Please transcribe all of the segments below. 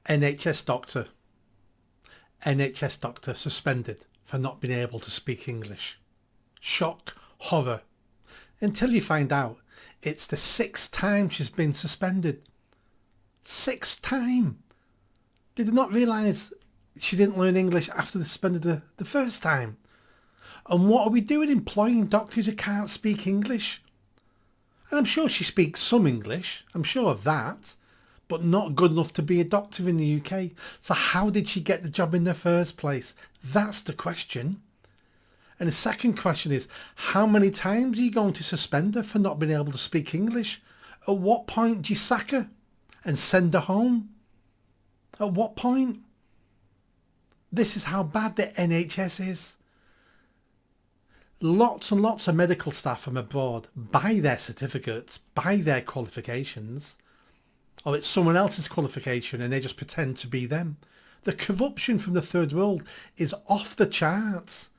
NHS doctor. NHS doctor suspended for not being able to speak English. Shock, horror. Until you find out it's the 6th time she's been suspended. 6th time. Did they not realise she didn't learn English after they suspended her the first time? And what are we doing employing doctors who can't speak English? And I'm sure she speaks some English, I'm sure of that, but not good enough to be a doctor in the UK. So how did she get the job in the first place? That's the question. And the second question is, how many times are you going to suspend her for not being able to speak English? At what point do you sack her and send her home? At what point? This is how bad the NHS is. Lots and lots of medical staff from abroad buy their certificates, buy their qualifications, or it's someone else's qualification and they just pretend to be them. The corruption from the third world is off the charts.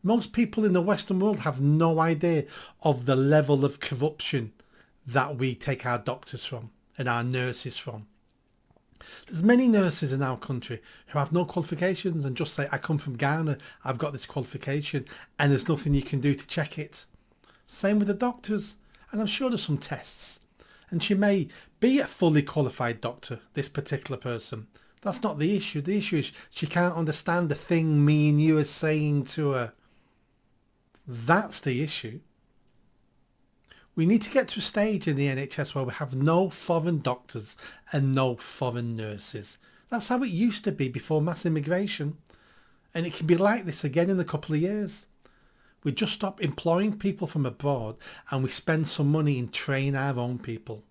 Most people in the Western world have no idea of the level of corruption that we take our doctors from and our nurses from. There's many nurses in our country who have no qualifications and just say, I come from Ghana, I've got this qualification, and there's nothing you can do to check it. Same with the doctors, and I'm sure there's some tests. And she may be a fully qualified doctor, this particular person. That's not the issue. The issue is she can't understand the thing me and you are saying to her. That's the issue. We need to get to a stage in the NHS where we have no foreign doctors and no foreign nurses. That's how it used to be before mass immigration. And it can be like this again in a couple of years. We just stop employing people from abroad and we spend some money in training our own people.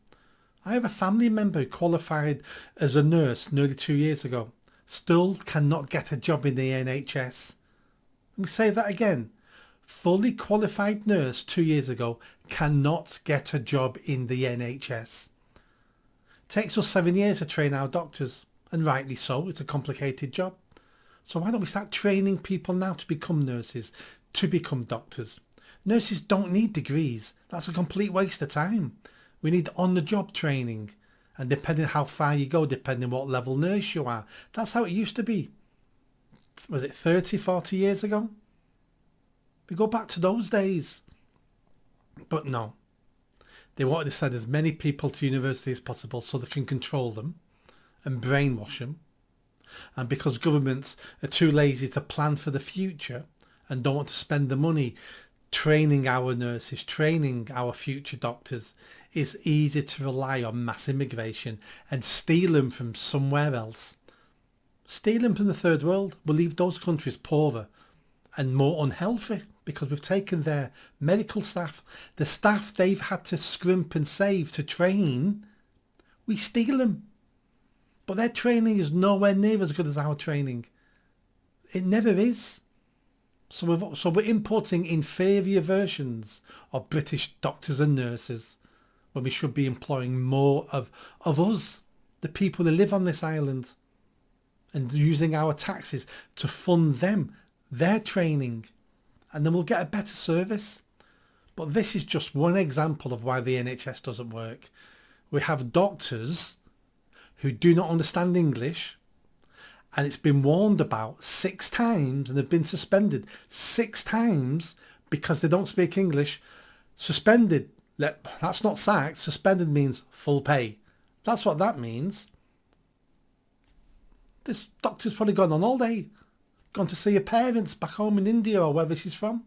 I have a family member who qualified as a nurse nearly 2 years ago. Still cannot get a job in the NHS. Let me say that again. Fully qualified nurse 2 years ago cannot get a job in the NHS. Takes us 7 years to train our doctors, and rightly so, it's a complicated job. So why don't we start training people now to become nurses, to become doctors? Nurses don't need degrees. That's a complete waste of time. We need on-the-job training, and depending how far you go, depending what level nurse you are. That's how it used to be. Was it 30, 40 years ago? We go back to those days. But no. They wanted to send as many people to university as possible so they can control them and brainwash them. And because governments are too lazy to plan for the future and don't want to spend the money training our nurses, training our future doctors, it's easy to rely on mass immigration and steal them from somewhere else. Steal them from the third world will leave those countries poorer and more unhealthy because we've taken their medical staff, the staff they've had to scrimp and save to train, we steal them. But their training is nowhere near as good as our training. It never is. So we're importing inferior versions of British doctors and nurses when we should be employing more of us, the people who live on this island, and using our taxes to fund them, their training, and then we'll get a better service. But this is just one example of why the NHS doesn't work. We have doctors who do not understand English, and it's been warned about 6 times and have been suspended 6 times because they don't speak English. Suspended, that's not sacked. Suspended means full pay. That's what that means. This doctor's probably gone on all day, gone to see her parents back home in India or wherever she's from.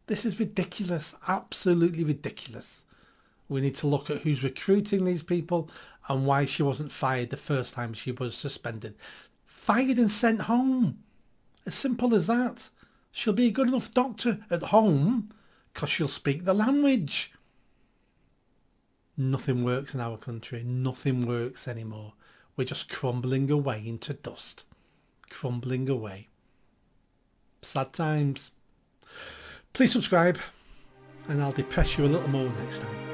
This is ridiculous, absolutely ridiculous. We need to look at who's recruiting these people and why she wasn't fired the first time she was suspended. Fired and sent home. As simple as that. She'll be a good enough doctor at home because she'll speak the language. Nothing works in our country. Nothing works anymore. We're just crumbling away into dust. Crumbling away. Sad times. Please subscribe and I'll depress you a little more next time.